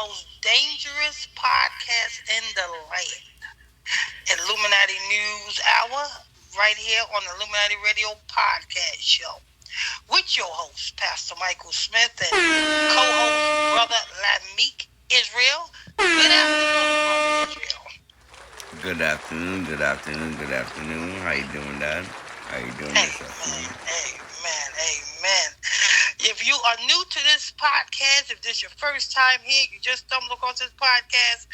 most dangerous podcast in the land. Illuminati News Hour, right here on the Illuminati Radio Podcast Show. With your host, Pastor Michael Smith, and co-host, Brother Lameek Israel. Good afternoon, Brother Israel. Good afternoon. How you doing, Dad? How you doing this afternoon? Amen. If you are new to this podcast, if this is your first time here, you just stumbled across this podcast,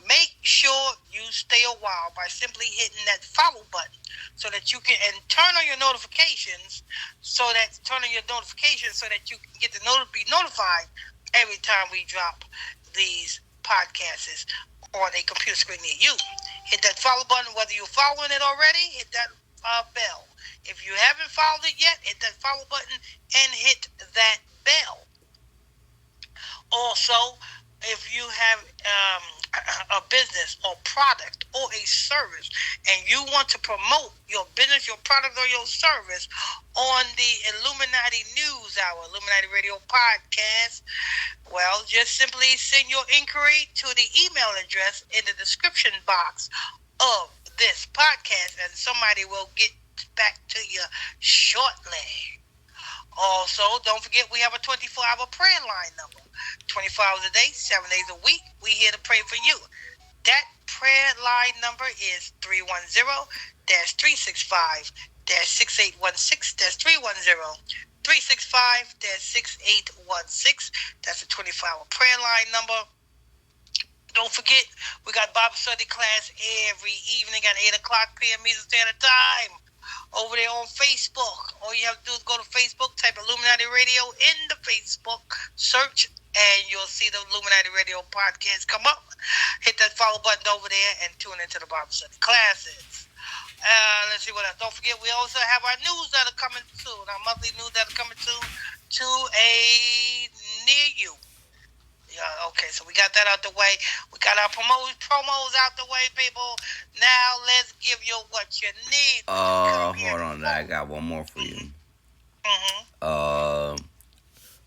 make sure you stay a while by simply hitting that follow button so that you can, and turn on your notifications so that you can get to be notified every time we drop these podcasts on a computer screen near you. Hit that follow button, whether you're following it already, hit that bell. If you haven't followed it yet, hit that follow button and hit that bell. Also, if you have a business or product or a service and you want to promote your business, your product, or your service on the Illuminati News Hour, Illuminati Radio Podcast, well, just simply send your inquiry to the email address in the description box of this podcast, and somebody will get back to you shortly. Also, don't forget we have a 24-hour prayer line number. 24 hours a day, 7 days a week. We here to pray for you. That prayer line number is 310-365-6816. That's 310-365-6816. That's a 24-hour prayer line number. Don't forget, we got Bible study class every evening at 8 o'clock p.m. Eastern Standard Time over there on Facebook. All you have to do is go to Facebook, type Illuminati Radio in the Facebook search, and you'll see the Illuminati Radio podcast come up. Hit that follow button over there and tune into the Bible study classes. Let's see what else. Don't forget, we also have our newsletter coming soon, our monthly newsletter coming soon to a near you. Okay, so we got that out the way. We got our promos out the way, people. Now let's give you what you need. Hold on, I got one more for you.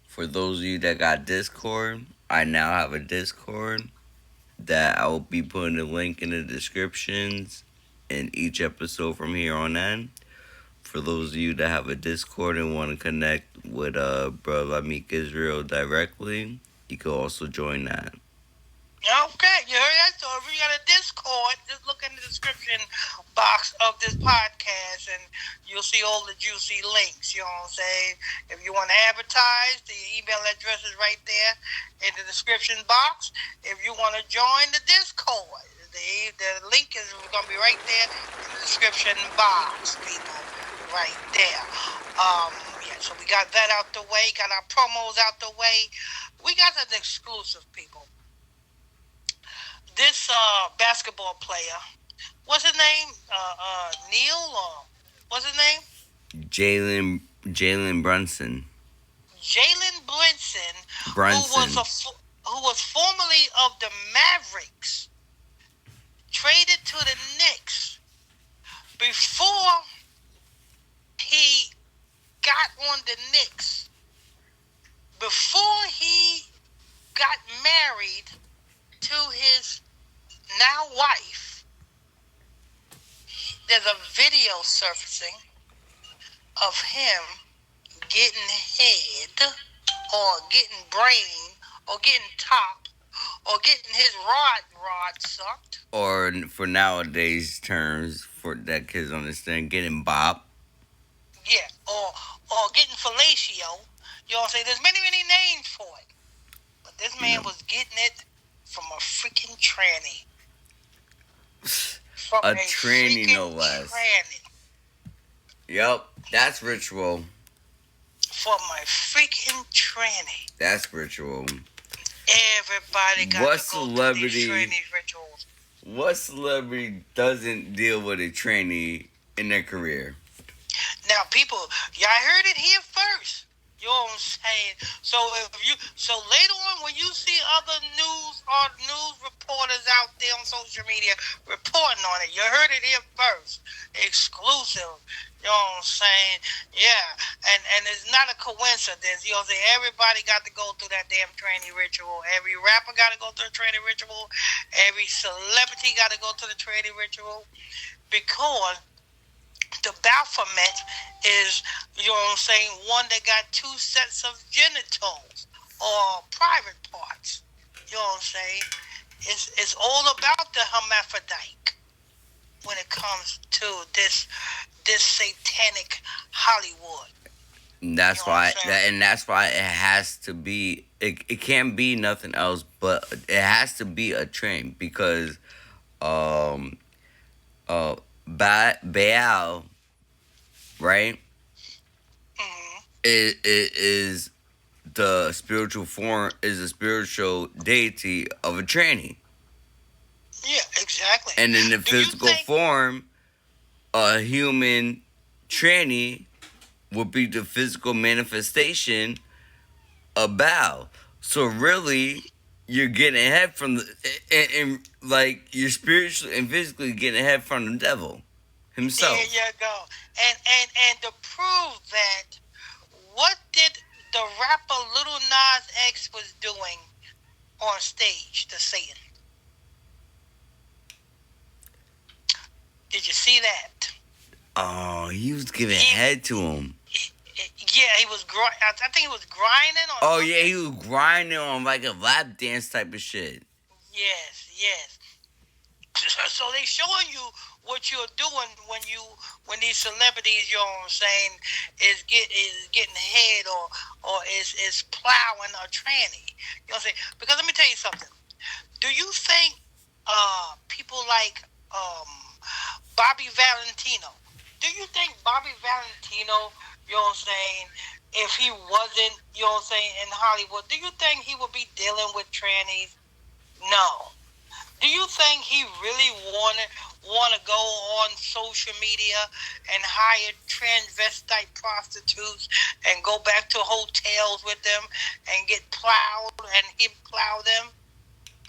For those of you that got Discord, I now have a Discord that I will be putting the link in the descriptions in each episode from here on in. For those of you that have a Discord and want to connect with Brother Lameek Israel directly, you can also join that. Okay, you heard that? So if you got a Discord, just look in the description box of this podcast and you'll see all the juicy links, you know what I'm saying? If you want to advertise, the email address is right there in the description box. If you want to join the Discord, the link is going to be right there in the description box, people, right there. So we got that out the way, got our promos out the way. We got an exclusive, people. This basketball player, what's his name? Neil, or what's his name? Jalen Brunson. Jalen Brunson. Who was formerly of the Mavericks, traded to the Knicks before he got on the Knicks. Before he got married to his now wife, there's a video surfacing of him getting head or getting brain or getting top or getting his rod sucked. Or for nowadays terms, for that kids understand, getting bop. Yeah, or getting fellatio. You know what I'm saying? There's many names for it. But this man was getting it from a freaking tranny. From a tranny, no less. Tranny. Yep, that's ritual. From a freaking tranny. That's ritual. Everybody got to go through these tranny rituals. What celebrity doesn't deal with a tranny in their career? Now, people, y'all heard it here first. You know what I'm saying? So later on, when you see other news reporters out there on social media reporting on it, you heard it here first. Exclusive. You know what I'm saying? Yeah, and it's not a coincidence. You know what I'm saying? Everybody got to go through that damn training ritual. Every rapper got to go through the training ritual. Every celebrity got to go through the training ritual because the Baphomet is, you know what I'm saying, one that got two sets of genitals or private parts. You know what I'm saying? It's all about the hermaphrodite when it comes to this satanic Hollywood. That's why, and that's why it has to be. It can't be nothing else, but it has to be a trend because, um, Baal, right? Mm-hmm. It is the spiritual form, is a spiritual deity of a tranny. Yeah, exactly. And in the physical form, a human tranny would be the physical manifestation of Baal. So really, you're getting ahead from the, and like you're spiritually and physically getting ahead from the devil himself. There you go. And to prove that, what did the rapper Little Nas X was doing on stage to Satan? Did you see that? Oh, he was giving head to him. Yeah, he was. I think he was grinding on. Oh yeah, he was grinding on like a lap dance type of shit. Yes. So they showing you what you're doing when these celebrities, you know what I'm saying, is getting head or is plowing a tranny. You know what I'm saying? Because let me tell you something. Do you think people like Bobby Valentino? Do you think Bobby Valentino, you know what I'm saying, if he wasn't, you know what I'm saying, in Hollywood, do you think he would be dealing with trannies? No. Do you think he really want to go on social media and hire transvestite prostitutes and go back to hotels with them and get plowed and him plow them?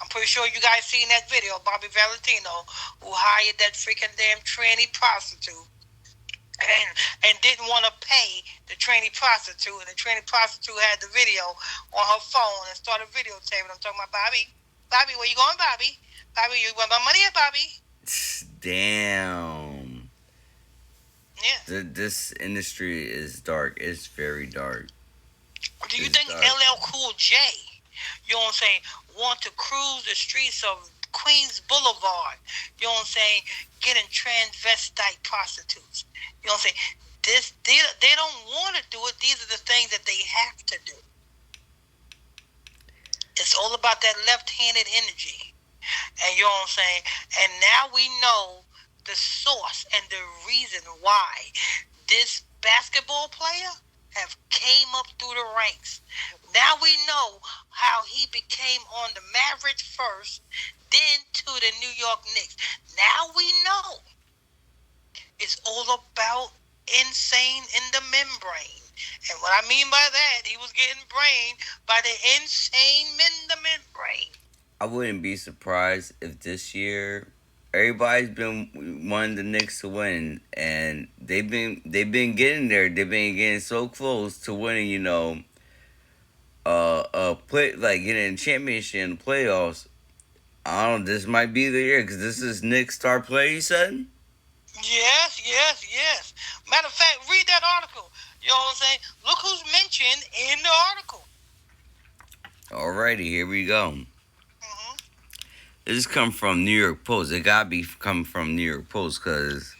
I'm pretty sure you guys seen that video of Bobby Valentino who hired that freaking damn tranny prostitute and didn't want to pay the tranny prostitute, and the tranny prostitute had the video on her phone and started videotaping. I'm talking about Bobby, where you going, Bobby? Bobby, you want my money here, Bobby? Damn. Yeah. This industry is dark. It's very dark. Do you think LL Cool J, you know what I'm saying, want to cruise the streets of Queens Boulevard, you know what I'm saying, getting transvestite prostitutes? You know what I'm saying? They don't want to do it. These are the things that they have to do. It's all about that left-handed energy. And you know what I'm saying? And now we know the source and the reason why this basketball player have came up through the ranks. Now we know how he became on the Mavericks first, then to the New York Knicks. Now we know it's all about insane in the membrane. And what I mean by that, he was getting brained by the insane in the membrane. I wouldn't be surprised if this year everybody's been wanting the Knicks to win, and they've been getting there. They've been getting so close to winning. You know, play like getting a championship in the playoffs. I don't know. This might be the year because this is Knicks star player. You said. Yes. Matter of fact, read that article. You know what I'm saying? Look who's mentioned in the article. Alrighty, here we go. Mm-hmm. This come from New York Post. It gotta be coming from New York Post because,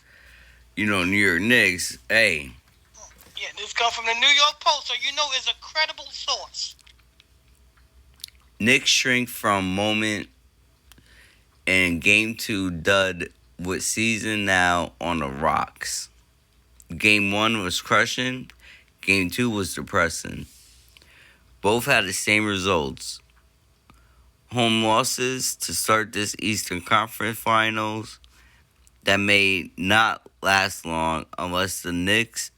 you know, New York Knicks, hey. Yeah, this come from the New York Post, so you know it's a credible source. Knicks shrink from moment in Game 2 dud with season now on the rocks. Game 1 was crushing. Game 2 was depressing. Both had the same results. Home losses to start this Eastern Conference Finals that may not last long unless the Knicks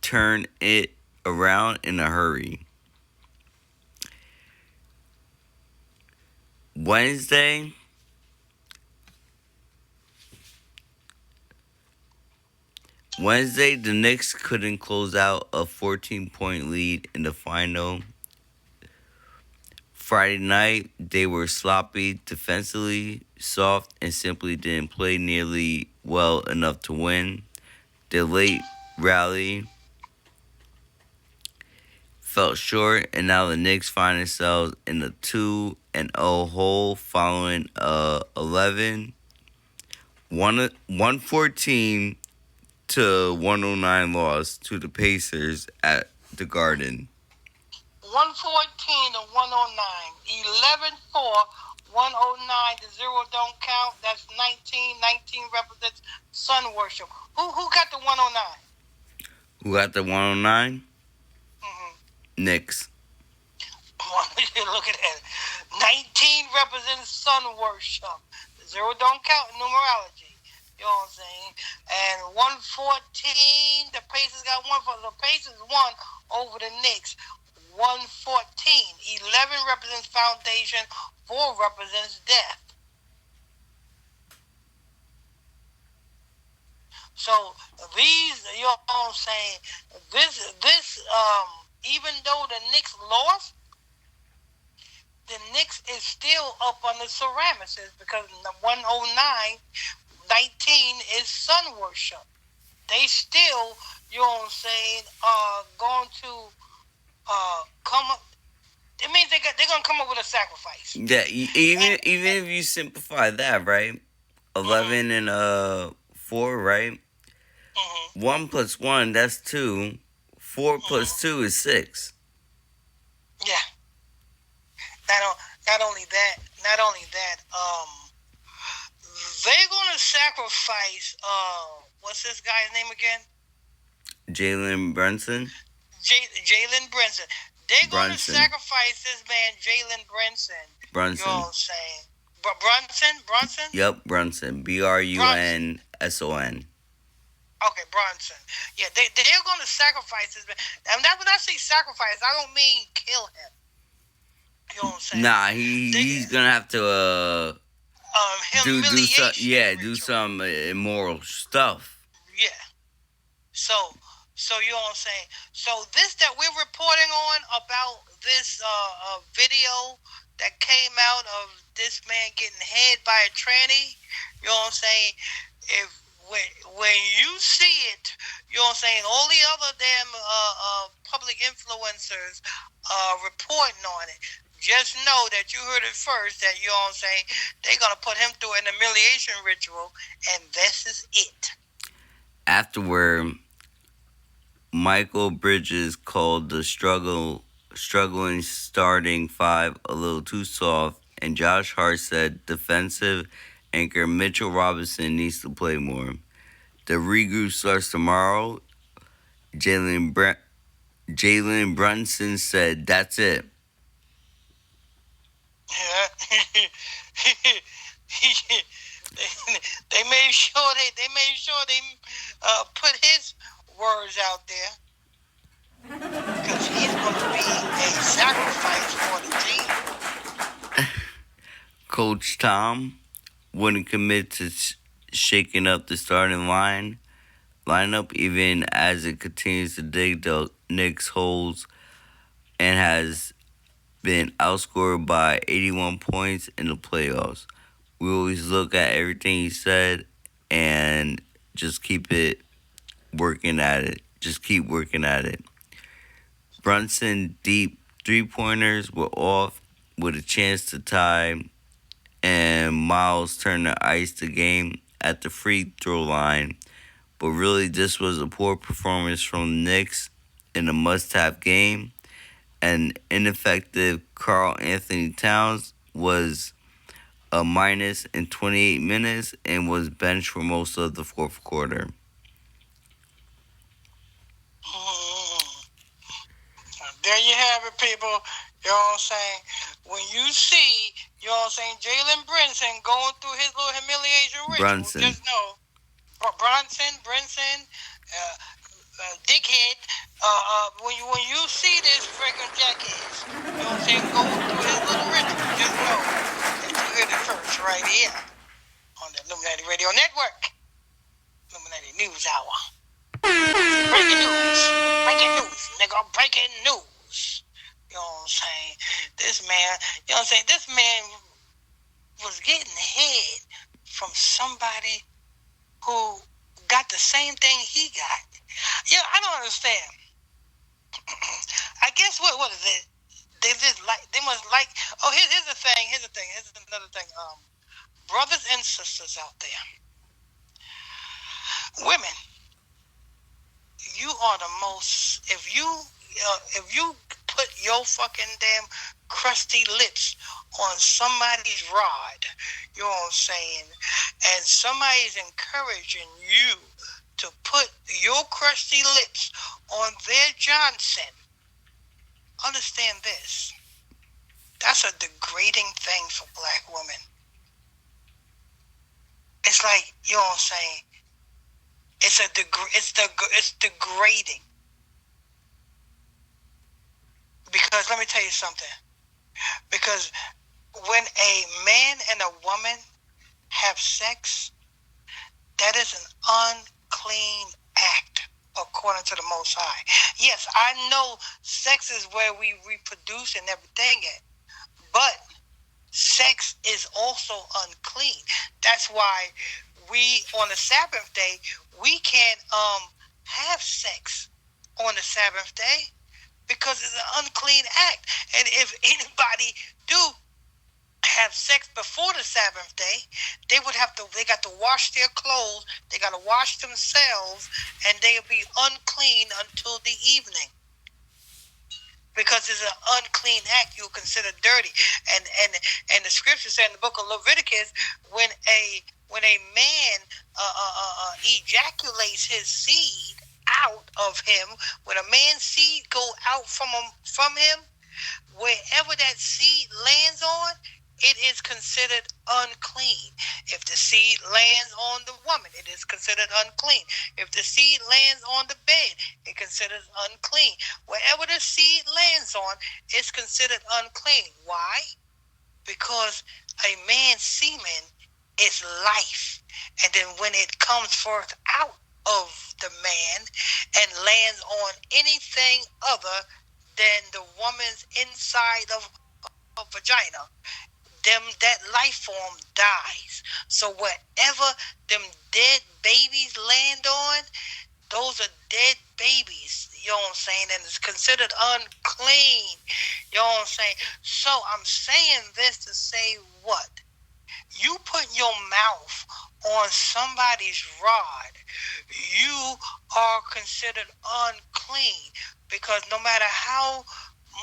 turn it around in a hurry. Wednesday, Wednesday, the Knicks couldn't close out a 14-point lead in the final. Friday night, they were sloppy, defensively soft, and simply didn't play nearly well enough to win. The late rally fell short, and now the Knicks find themselves in a 2-0 hole following a 114 to 109 loss to the Pacers at the Garden. 114 to 109. 11-4, 109. The zero don't count. That's 19. 19 represents sun worship. Who got the 109? Who got the 109? Mm-hmm. Knicks. Look at that. 19 represents sun worship. The zero don't count in numerology. You know what I'm saying? And 114, the Pacers got one for the Pacers won over the Knicks. 114. 11 represents foundation. 4 represents death. So these, you know what I'm saying? This, even though the Knicks lost, the Knicks is still up on the ceramics because 109, 19 is sun worship. They still, you know what I'm saying, going to come up. It means they're gonna come up with a sacrifice. Yeah, even if you simplify that, right? 11 and 4, right? 1 plus 1, that's 2. 4 plus 2 is 6. Yeah. Not only that, they're gonna sacrifice what's this guy's name again? Jalen Brunson. Jalen Brunson. They're gonna sacrifice this man, Jalen Brunson. Brunson. You know what I'm saying? Brunson? Yep, Brunson. Brunson. Okay, Brunson. Yeah, they're gonna sacrifice this man. And that when I say sacrifice, I don't mean kill him. You know what I'm saying? Nah, he's gonna have to do some immoral stuff. Yeah. So you know what I'm saying? So this that we're reporting on about this video that came out of this man getting head by a tranny, you know what I'm saying? When you see it, you know what I'm saying, all the other damn public influencers reporting on it, just know that you heard it first, that, you know what I'm saying, they're going to put him through an humiliation ritual, and this is it. Afterward, Michael Bridges called the struggling starting five a little too soft, and Josh Hart said defensive anchor Mitchell Robinson needs to play more. The regroup starts tomorrow. Jalen Brunson said, "That's it." Yeah. they made sure they put his words out there because he's going to be a sacrifice for the team. Coach Tom wouldn't commit to shaking up the starting lineup even as it continues to dig the Knicks holes and has been outscored by 81 points in the playoffs. We always look at everything he said and just keep working at it. Brunson deep three-pointers were off with a chance to tie, and Miles Turner iced the game at the free throw line. But really, this was a poor performance from the Knicks in a must-have game. And ineffective Karl Anthony Towns was a minus in 28 minutes and was benched for most of the fourth quarter. There you have it, people. You know what I'm saying? When you see, you know what I'm saying, Jalen Brunson going through his little humiliation ritual, just know, Brunson, dickhead, when you see this freaking jackass, you know what I'm saying, going through his little ritual, just know that you heard it first right here on the Illuminati Radio Network. Illuminati News Hour. Breaking news. Breaking news, nigga. Breaking news. You know what I'm saying? This man, you know what I'm saying? This man was getting head from somebody who got the same thing he got. Yeah, I don't understand. I guess what is it? They must like. Oh, here's the thing. Here's another thing. Brothers and sisters out there, women, you are the most. If you put your fucking damn crusty lips on somebody's rod, you know what I'm saying, and somebody's encouraging you to put your crusty lips on their Johnson, understand this. That's a degrading thing for black women. It's like, you know what I'm saying, it's degrading. Because let me tell you something. Because when a man and a woman have sex, that is an unclean act according to the Most High. Yes, I know sex is where we reproduce and everything at, but sex is also unclean. That's why we, on the Sabbath day, we can't have sex on the Sabbath day because it's an unclean act. And if anybody do have sex before the Sabbath day, they got to wash their clothes, they got to wash themselves, and they'll be unclean until the evening. Because it's an unclean act, you'll consider dirty. And the scripture said in the book of Leviticus, when a man ejaculates his seed out of him, when a man's seed go out from him, wherever that seed lands on, it is considered unclean. If the seed lands on the woman, it is considered unclean. If the seed lands on the bed, it considered unclean. Wherever the seed lands on, it's considered unclean. Why? Because a man's semen is life. And then when it comes forth out of the man and lands on anything other than the woman's inside of a vagina, that life form dies. So wherever them dead babies land on, those are dead babies. You know what I'm saying? And it's considered unclean. You know what I'm saying? So I'm saying this to say what? You put your mouth on somebody's rod, you are considered unclean, because no matter how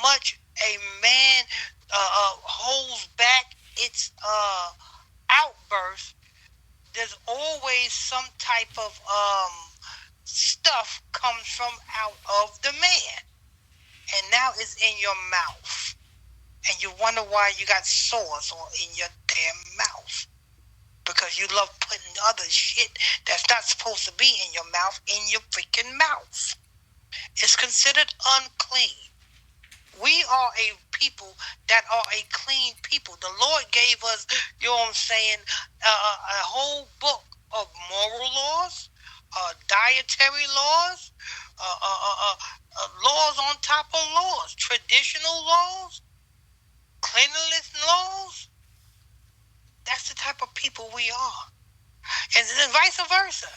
much a man holds back its outburst, there's always some type of stuff comes from out of the man, and now it's in your mouth, and you wonder why you got sores in your damn mouth, because you love putting other shit that's not supposed to be in your mouth in your freaking mouth. It's considered unclean. We are a people that are a clean people. The Lord gave us, you know what I'm saying, a whole book of moral laws, dietary laws, laws on top of laws, traditional laws, cleanliness laws. That's the type of people we are. And then vice versa.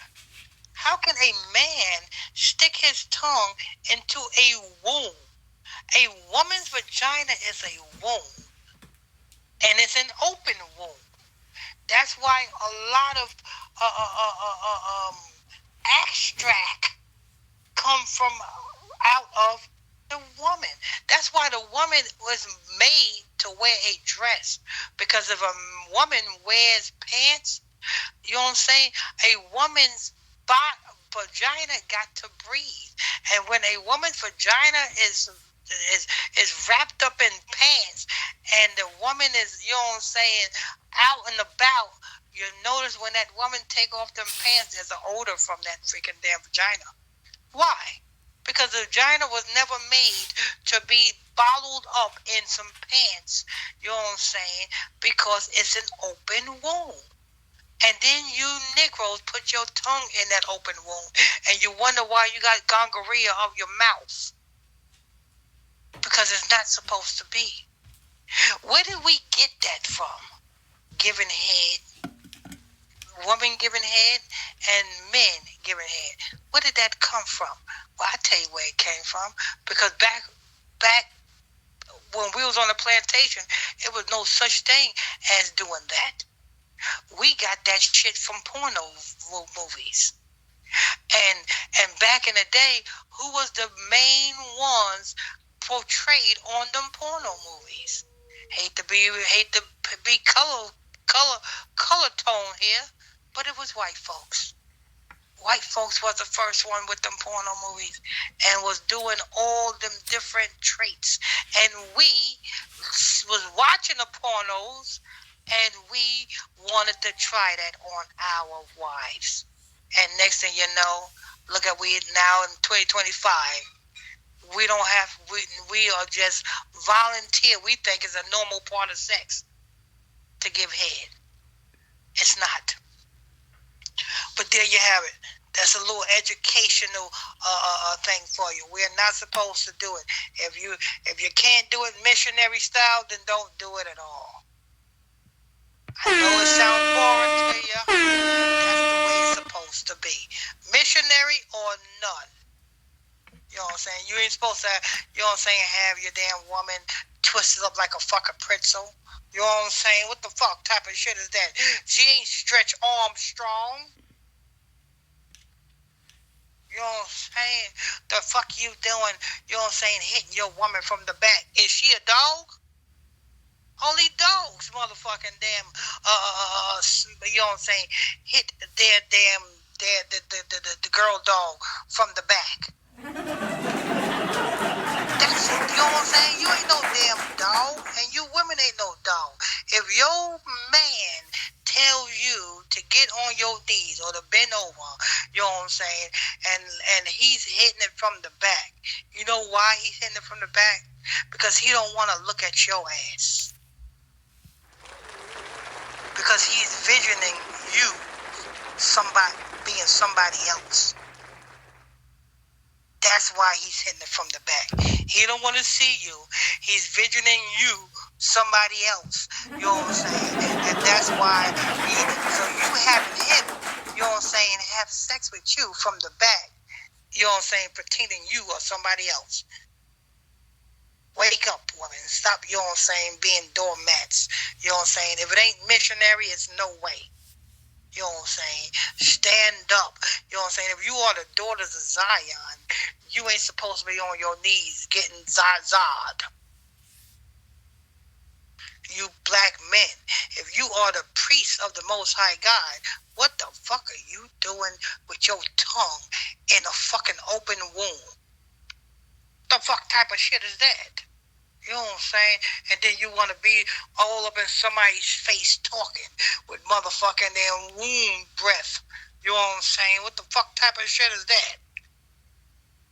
How can a man stick his tongue into a womb? A woman's vagina is a womb, and it's an open womb. That's why a lot of extract come from out of the woman. That's why the woman was made to wear a dress, because if a woman wears pants, you know what I'm saying, a woman's vagina got to breathe. And when a woman's vagina is wrapped up in pants, and the woman is, you know what I'm saying, out and about, you notice when that woman take off them pants, there's an odor from that freaking damn vagina. Why? Because the vagina was never made to be bottled up in some pants, you know what I'm saying, because it's an open womb. And then you Negroes put your tongue in that open wound, and you wonder why you got gonorrhea of your mouth. Because it's not supposed to be. Where did we get that from? Giving head, women giving head, and men giving head. Where did that come from? Well, I tell you where it came from. Because back when we was on the plantation, it was no such thing as doing that. We got that shit from porno movies. And back in the day, who was the main ones portrayed on them porno movies? Hate to be color tone here, but it was white folks. White folks was the first one with them porno movies and was doing all them different traits. And we was watching the pornos and we wanted to try that on our wives. And next thing you know, look at we now in 2025. We don't have, we are just volunteer. We think it's a normal part of sex to give head. It's not. But there you have it. That's a little educational thing for you. We're not supposed to do it. If you can't do it missionary style, then don't do it at all. I know it sounds boring to you. That's the way it's supposed to be. Missionary or none. You know what I'm saying? You ain't supposed to, you know what I'm saying, have your damn woman twisted up like a fucking pretzel. You know what I'm saying? What the fuck type of shit is that? She ain't Stretch Armstrong. You know what I'm saying? The fuck you doing, you know what I'm saying, hitting your woman from the back. Is she a dog? Only dogs, motherfucking damn, you know what I'm saying, hit their damn, the girl dog from the back. That's it, you know what I'm saying? You ain't no damn dog, and you women ain't no dog. If your man tells you to get on your knees or to bend over, you know what I'm saying, and he's hitting it from the back. You know why he's hitting it from the back? Because he don't want to look at your ass. Because he's visioning you being somebody else. That's why he's hitting it from the back. He don't want to see you. He's visioning you somebody else. You know what I'm saying? And that's why so you having him, you know what I'm saying, have sex with you from the back. You know what I'm saying, pretending you or somebody else. Wake up, woman. Stop, you know what I'm saying, being doormats. You know what I'm saying? If it ain't missionary, it's no way. You know what I'm saying? Stand up. You know what I'm saying? If you are the daughters of Zion, you ain't supposed to be on your knees getting zazad. You black men, if you are the priests of the Most High God, what the fuck are you doing with your tongue in a fucking open wound? The fuck type of shit is that? You know what I'm saying? And then you want to be all up in somebody's face talking with motherfucking damn womb breath. You know what I'm saying? What the fuck type of shit is that?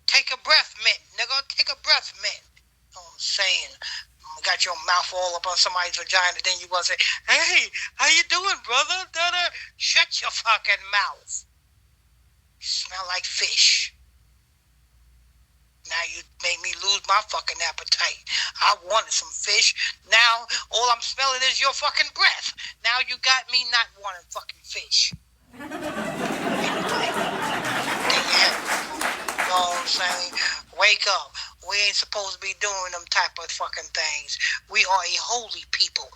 Take a breath, mint, nigga. Take a breath, mint. You know what I'm saying? Got your mouth all up on somebody's vagina, then you want to say, hey, how you doing, brother? Da-da. Shut your fucking mouth. You smell like fish. Now you made me lose my fucking appetite. I wanted some fish. Now all I'm smelling is your fucking breath. Now you got me not wanting fucking fish. Anyway, you know what I'm saying? Wake up. We ain't supposed to be doing them type of fucking things. We are a holy people,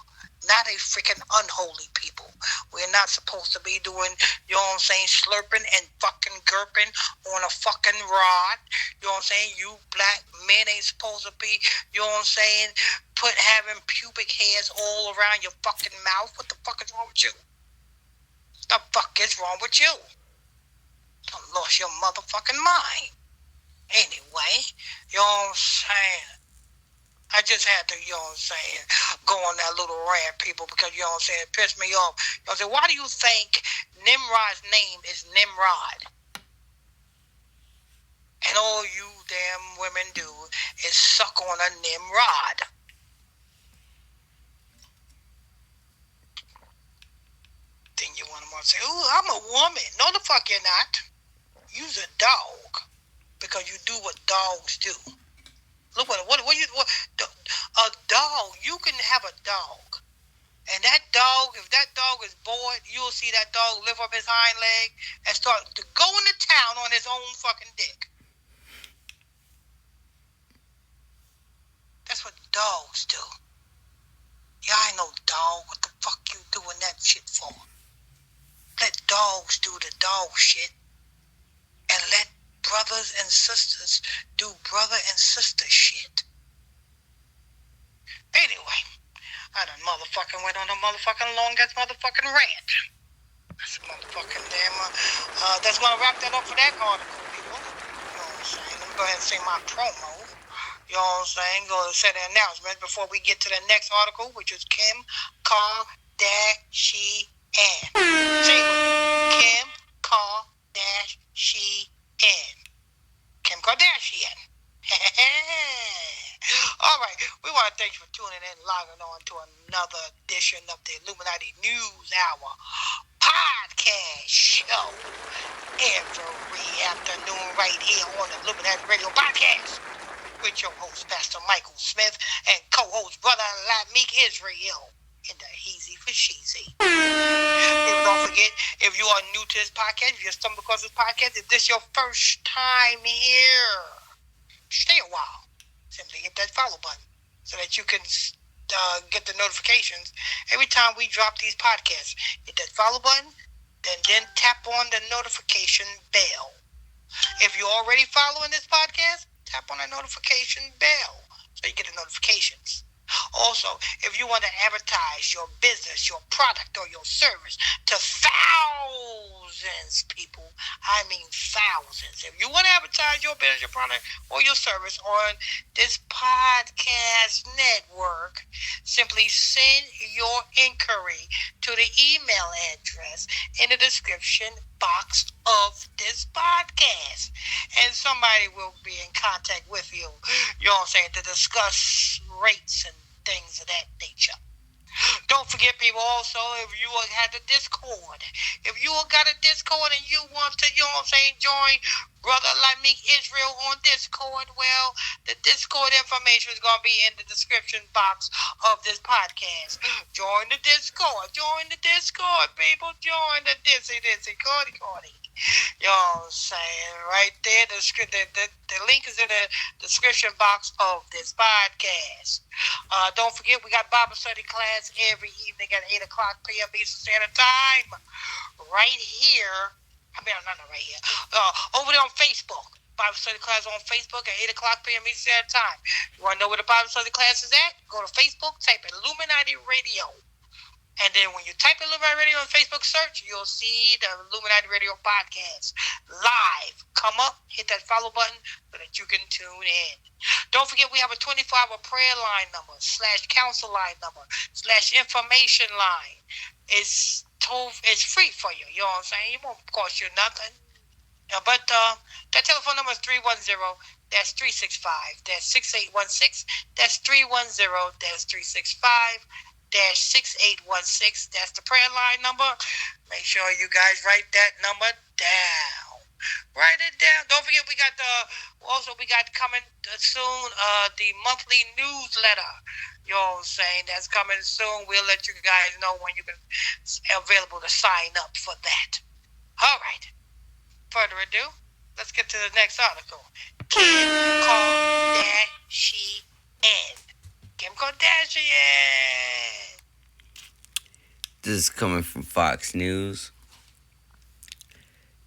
not a freaking unholy people. We're not supposed to be doing, you know what I'm saying, slurping and fucking gurping on a fucking rod. You know what I'm saying? You black men ain't supposed to be, you know what I'm saying, having pubic hairs all around your fucking mouth. What the fuck is wrong with you? The fuck is wrong with you? You lost your motherfucking mind. Anyway, you know what I'm saying? I just had to, you know what I'm saying, go on that little rant, people, because, you know what I'm saying, it pissed me off. You know what I'm saying? Why do you think Nimrod's name is Nimrod? And all you damn women do is suck on a Nimrod. Then And you want to say, "Ooh, I'm a woman." No, the fuck you're not. You's a dog because you do what dogs do. Look a dog. You can have a dog, and that dog, if that dog is bored, you'll see that dog lift up his hind leg and start to go into town on his own fucking dick. That's what dogs do. Y'all ain't no dog. What the fuck you doing that shit for? Let dogs do the dog shit, and let brothers and sisters do brother and sister shit. Anyway, I done motherfucking went on a motherfucking long-ass motherfucking rant. That's motherfucking damn. That's gonna wrap that up for that article, people. You know what I'm saying? Let me go ahead and say my promo. You know what I'm saying? Go and say the announcement before we get to the next article, which is Kim Kardashian. Say it with me. Kim Kardashian. Kim Kardashian. All right, we want to thank you for tuning in, logging on to another edition of the Illuminati News Hour podcast show every afternoon right here on the Illuminati Radio podcast with your host, Pastor Michael Smith, and co-host, Brother Lameek Israel in the Heezy for Sheezy. Don't forget, if you are new to this podcast, if you stumbled across this podcast, if this is your first time here, stay a while. Simply hit that follow button so that you can get the notifications every time we drop these podcasts. Hit that follow button, then tap on the notification bell. If you're already following this podcast, tap on the notification bell so you get the notifications. Also, if you want to advertise your business, your product, or your service to thousands, people, I mean thousands. If you want to advertise your business, your product, or your service on this podcast network, simply send your inquiry to the email address in the description box of this podcast, and somebody will be in contact with you, you know what I'm saying, to discuss rates and things of that nature. Don't forget, people, also, if you have the Discord, if you got a Discord and you want to, you know what I'm saying, join Brother Lameek Israel on Discord, well, the Discord information is going to be in the description box of this podcast. Join the Discord, people, join the Dizzy, Cordy. You know what I'm saying, right there, the link is in the description box of this podcast. Don't forget, we got Bible study class every evening at 8 o'clock p.m. Eastern Standard Time. Right here. Not right here. Over there on Facebook. Bible study class on Facebook at 8 o'clock p.m. Eastern Standard Time. You want to know where the Bible study class is at? Go to Facebook, type in Illuminati Radio. And then when you type in Illuminati Radio on Facebook search, you'll see the Illuminati Radio podcast live. Come up, hit that follow button so that you can tune in. Don't forget, we have a 24-hour prayer line number, /council line number, /information line. It's free for you, you know what I'm saying? It won't cost you nothing. But that telephone number is 310-365-6816. That's 310-365-6816. That's the prayer line number. Make sure you guys write that number down. Write it down. Don't forget, we got coming soon the monthly newsletter. You know what I'm saying? That's coming soon. We'll let you guys know when you can available to sign up for that. All right. Further ado, let's get to the next article. Kim Kardashian. Kim Kardashian. This is coming from Fox News.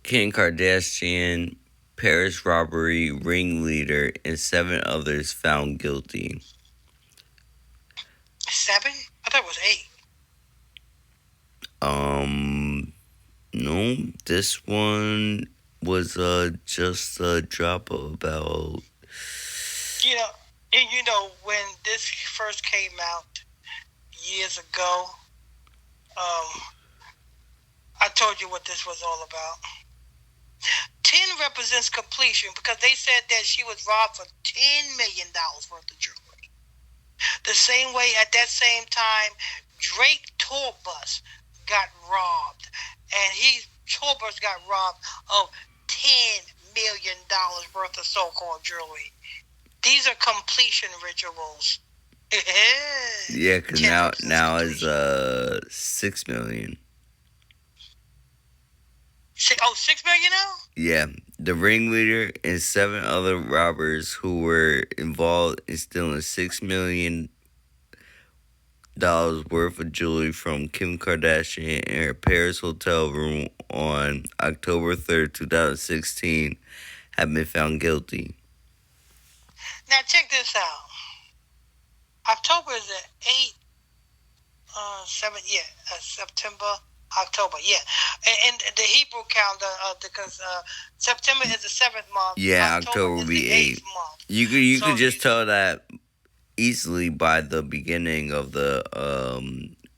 Kim Kardashian, Paris robbery ringleader, and 7 others found guilty. 7? I thought it was 8. No, this one was just a drop of about. You know, when this first came out years ago, I told you what this was all about. 10 represents completion because they said that she was robbed for $10 million worth of jewelry. The same way, at that same time, Drake tour bus got robbed, and Tolbert got robbed of $10 million worth of so-called jewelry. These are completion rituals. Yeah, because now it's 6 million. Oh, 6 million now? Yeah, the ringleader and 7 other robbers who were involved in stealing $6 million worth of jewelry from Kim Kardashian in her Paris hotel room on October 3rd, 2016, have been found guilty. Now check this out. October is the 8th, 7th, September, October, and the Hebrew calendar, because September is the 7th month. Yeah, October will be 8th month. You could just tell that easily by the beginning of the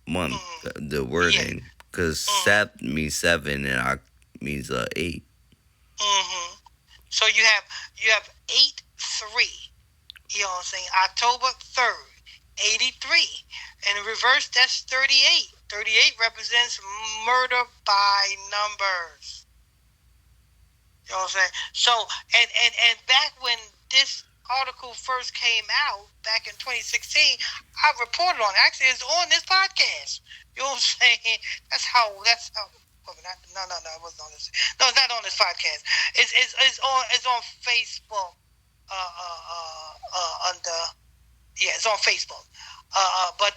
month, the wording, because Sept means 7 and Oct means 8. So you have 8-3. You know what I'm saying? October 3rd, 83. And in reverse, that's 38. 38 represents murder by numbers. You know what I'm saying? So, and back when this article first came out, back in 2016, I reported on it. Actually, it's on this podcast. You know what I'm saying? That's how. No, it wasn't on this. No, it's not on this podcast. It's on Facebook. It's on Facebook. But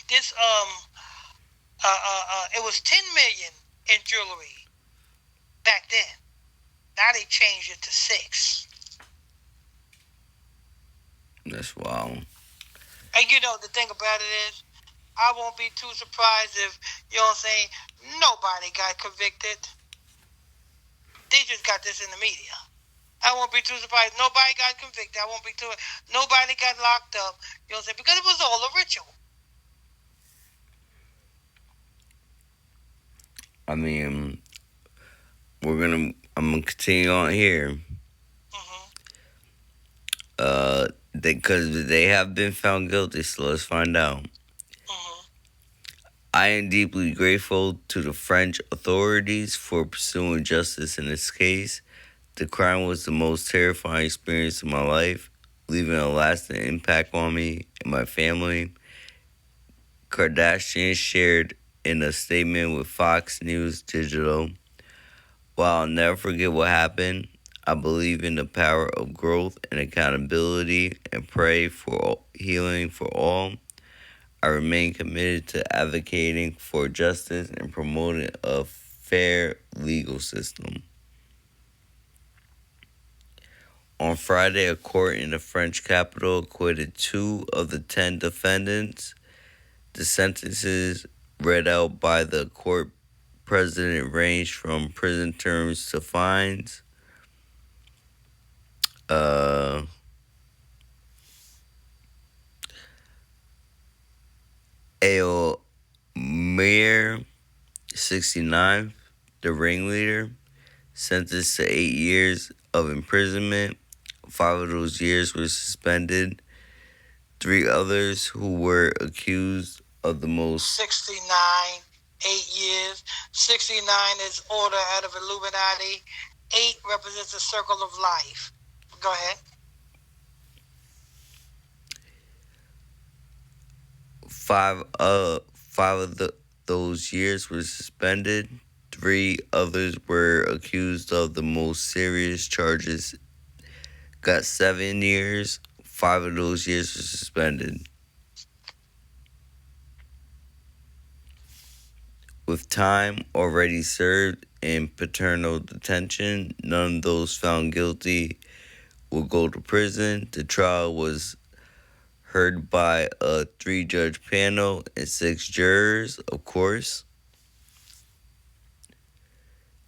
this it was 10 million in jewelry back then. Now they changed it to 6. That's wild. And you know the thing about it is, I won't be too surprised if, you know what I'm saying, nobody got convicted. They just got this in the media. I won't be too surprised. Nobody got convicted. Nobody got locked up. You know what I'm saying? Because it was all a ritual. I mean, I'm gonna continue on here. Because they have been found guilty, so let's find out. I am deeply grateful to the French authorities for pursuing justice in this case. The crime was the most terrifying experience of my life, leaving a lasting impact on me and my family. Kardashian shared in a statement with Fox News Digital. While I'll never forget what happened, I believe in the power of growth and accountability and pray for healing for all. I remain committed to advocating for justice and promoting a fair legal system. On Friday, a court in the French capital acquitted 2 of the 10 defendants. The sentences read out by the court president ranged from prison terms to fines. Mayor 69, the ringleader, sentenced to 8 years of imprisonment. 5 of those years were suspended. 3 others who were accused of the most... 69, 8 years. 69 is order out of Illuminati. 8 represents the circle of life. Go ahead. 5 of those years were suspended. 3 others were accused of the most serious charges. Got 7 years. 5 of those years were suspended. With time already served in paternal detention, none of those found guilty will go to prison. The trial was heard by a 3-judge panel and 6 jurors, of course.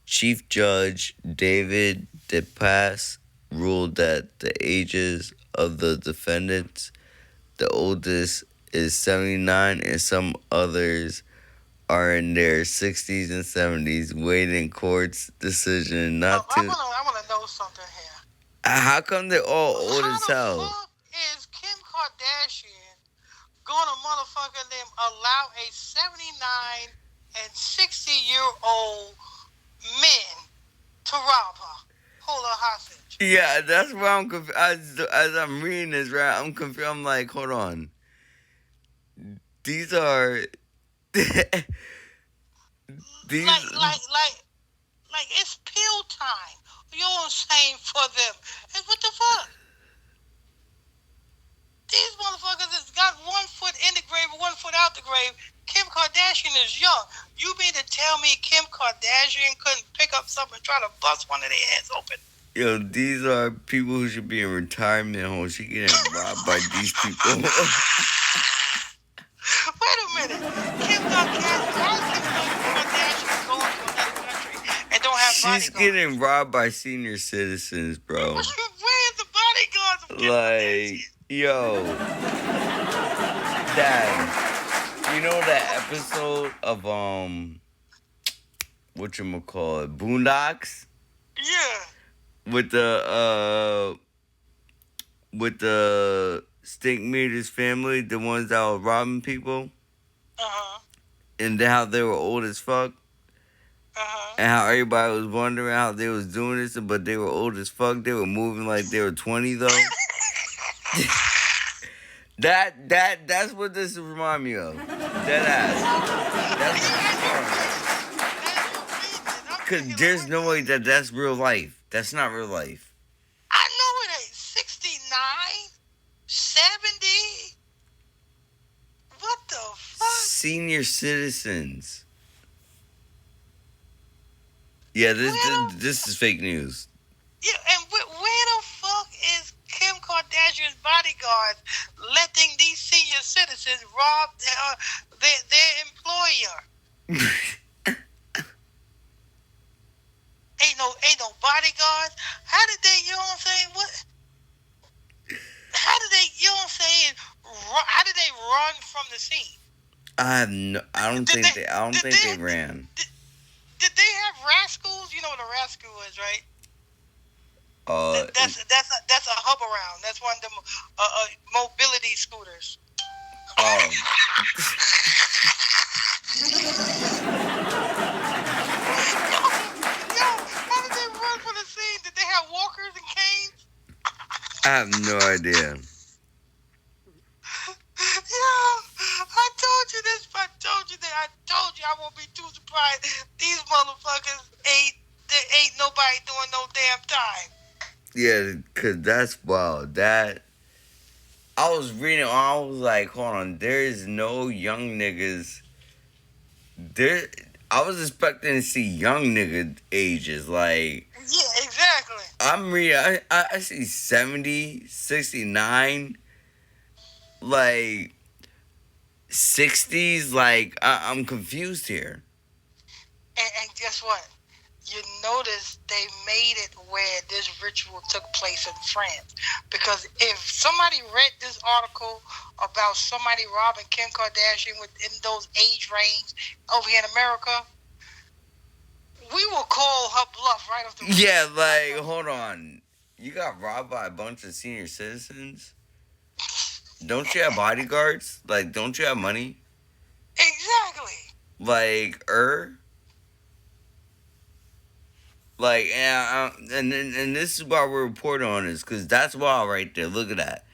Chief Judge David DePass ruled that the ages of the defendants, the oldest is 79 and some others are in their 60s and 70s, waiting court's decision not to... I want to know something here. How come they're all old as hell? How the fuck is Kim Kardashian gonna motherfucker them allow a 79 and 60-year-old men to rob her, hold her hostage. Yeah, that's why I'm confused. As I'm reading this, right, I'm confused. I'm like, hold on. These are... Like it's pill time. You know what I'm saying, for them. And what the fuck? These motherfuckers has got 1 foot in the grave and 1 foot out the grave. Kim Kardashian is young. You mean to tell me Kim Kardashian couldn't pick up something and try to bust one of their heads open? Yo, these are people who should be in retirement homes. She getting robbed by these people. Wait a minute. Kim Kardashian going to another country and don't have bodyguards? She's getting robbed by senior citizens, bro. Where's the bodyguards of Kim Kardashian? Yo, Dad, you know that episode of whatchamacallit, Boondocks? Yeah. With the Stink Meters family, the ones that were robbing people? Uh-huh. And how they were old as fuck? Uh-huh. And how everybody was wondering how they was doing this, but they were old as fuck. They were moving like they were 20, though. That's what this remind me of. Deadass. That's because there's no way that's real life. That's not real life. I know it ain't. 69? 70? What the fuck? Senior citizens. Yeah, this is fake news. Yeah, and where the fuck is Kim Kardashian's bodyguards letting these senior citizens rob their employer? Ain't no bodyguards. How did they, you know what I'm saying? How did they, you know what I'm saying? How did they run from the scene? I don't think they ran. Did they have rascals? You know what a rascal is, right? That's a hub around. That's one of them mobility scooters. Oh. Yo, how did they run from the scene? Did they have walkers and canes? I have no idea. Yo, I told you this. I told you I won't be too surprised. These motherfuckers ain't nobody doing no damn time. Yeah, because that's wild. That I was reading, I was like, hold on, there is no young niggas. I was expecting to see young nigga ages, like... Yeah, exactly. I'm reading, I see 70, 69, like, 60s, like, I'm confused here. And guess what? You notice they made it where this ritual took place in France. Because if somebody read this article about somebody robbing Kim Kardashian within those age range over here in America, we will call her bluff right off the window. Yeah, like, hold on. You got robbed by a bunch of senior citizens? Don't you have bodyguards? Like, don't you have money? Exactly. Like, Like, and this is why we're reporting on this, because that's wild right there. Look at that.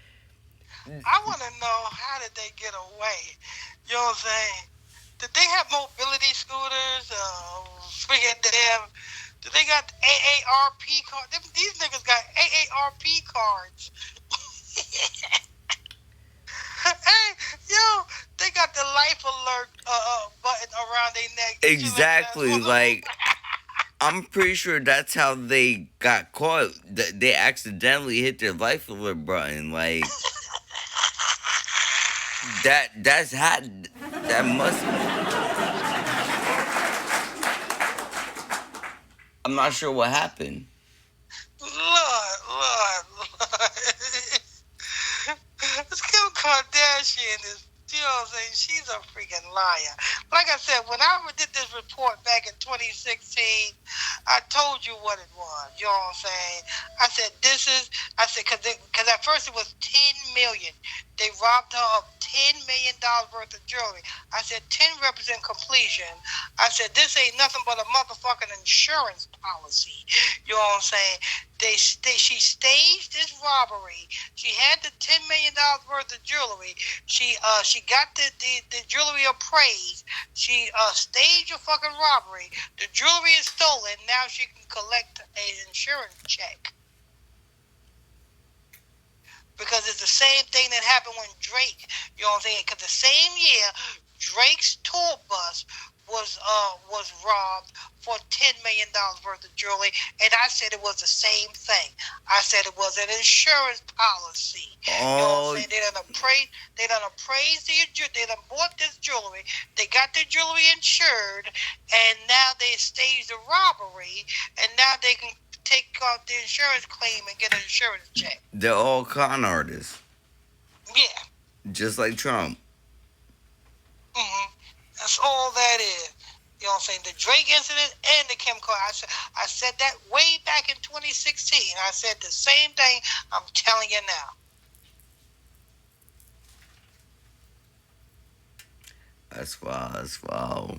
I want to know, how did they get away? You know what I'm saying? Did they have mobility scooters? Speaking of them, did they got AARP cards? These niggas got AARP cards. Hey, yo, they got the life alert button around their neck. Exactly, like... I'm pretty sure that's how they got caught. They accidentally hit their life alert button. Like that must. I'm not sure what happened. Lord. This Kim Kardashian is, you know what I'm saying? She's a freaking liar. Like I said, when I did this report back in 2016, I told you what it was. You know what I'm saying? I said, because at first it was 10 million. They robbed her of $10 million worth of jewelry. I said, 10 represent completion. I said, this ain't nothing but a motherfucking insurance policy. You know what I'm saying? She staged this robbery. She had the $10 million worth of jewelry. She got the jewelry appraised. She staged a fucking robbery. The jewelry is stolen. Now she can collect an insurance check. Because it's the same thing that happened when Drake, you know what I'm saying? Because the same year, Drake's tour bus was robbed for $10 million worth of jewelry, and I said it was the same thing. I said it was an insurance policy. You know what I'm saying? They done appraised they done bought this jewelry. They got the jewelry insured, and now they staged the robbery, and now they can take off the insurance claim and get an insurance check. They're all con artists, Yeah. just like Trump. That's all that is. You know what I'm saying? The Drake incident and the Kim Kardashian. I said that way back in 2016. I said the same thing I'm telling you now. That's wow.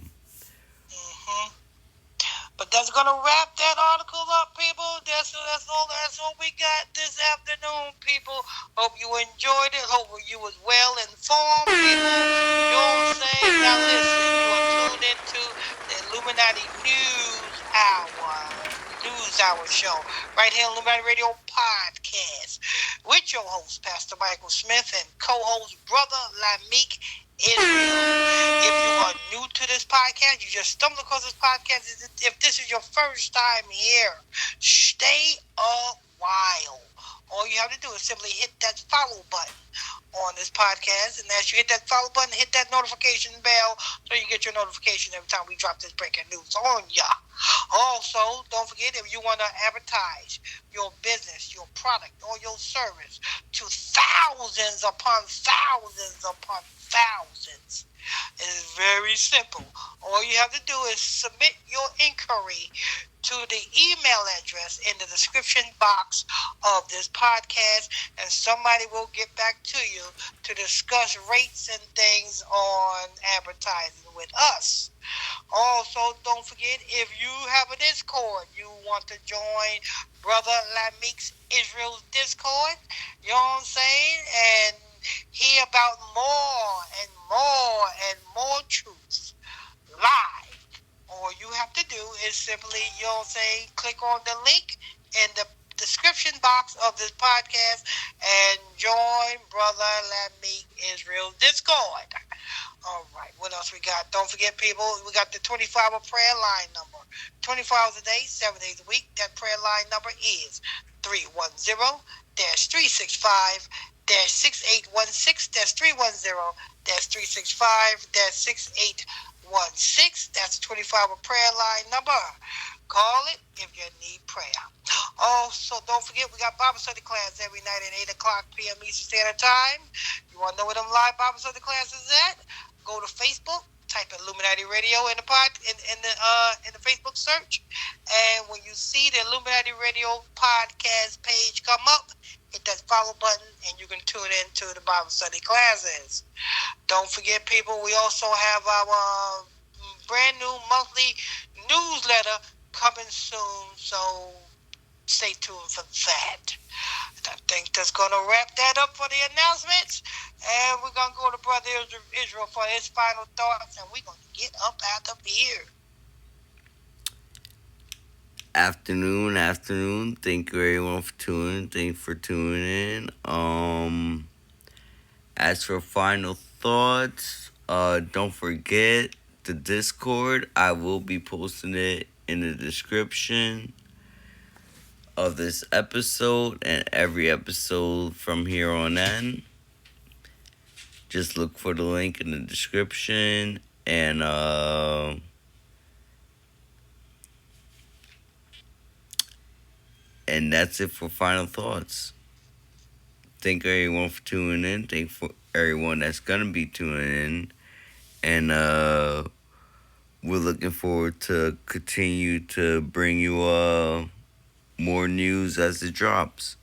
But that's gonna wrap that article up, people. That's all we got this afternoon, people. Hope you enjoyed it. Hope you was well informed, people. You know what I'm saying? Now listen, you are tuned into the Illuminati News Hour show right here on Illuminati Radio podcast with your host, Pastor Michael Smith, and co-host Brother Lameek Israel. If you are new to this podcast, you just stumbled across this podcast, if this is your first time here, stay a while. All you have to do is simply hit that follow button on this podcast, and as you hit that follow button, hit that notification bell so you get your notification every time we drop this breaking news on ya. Also, don't forget, if you want to advertise your business, your product, or your service to thousands upon thousands upon thousands, it is very simple. All you have to do is submit your inquiry to the email address in the description box of this podcast, and somebody will get back to you to discuss rates and things on advertising with us. Also, don't forget, if you have a Discord, you want to join Brother Lameek's Israel's Discord, you know what I'm saying, and hear about more and more and more truths live. All you have to do is simply, you know what I'm saying, click on the link in the description box of this podcast and join Brother Lameek Israel's Discord. All right, what else we got? Don't forget, people, we got the 24-hour prayer line number. 24 hours a day, 7 days a week. That prayer line number is 310-365-6816. That's 310-365-6816. That's the 24-hour prayer line number. Call it if you need prayer. Also, don't forget, we got Bible study class every night at 8 o'clock p.m. Eastern Standard Time. You want to know where them live Bible study classes at? Go to Facebook, type Illuminati Radio in the Facebook search, and when you see the Illuminati Radio podcast page come up, hit that follow button, and you can tune in to the Bible study classes. Don't forget, people, we also have our brand new monthly newsletter coming soon, so stay tuned for that. I think that's going to wrap that up for the announcements, and we're going to go to Brother Israel for his final thoughts, and we're going to get up out of here. Afternoon. Thank you everyone for tuning. Thanks for tuning in. As for final thoughts, don't forget the Discord. I will be posting it in the description of this episode and every episode from here on in. Just look for the link in the description, and that's it for final thoughts. Thank everyone for tuning in. Thank for everyone that's gonna be tuning in, and we're looking forward to continue to bring you more news as it drops.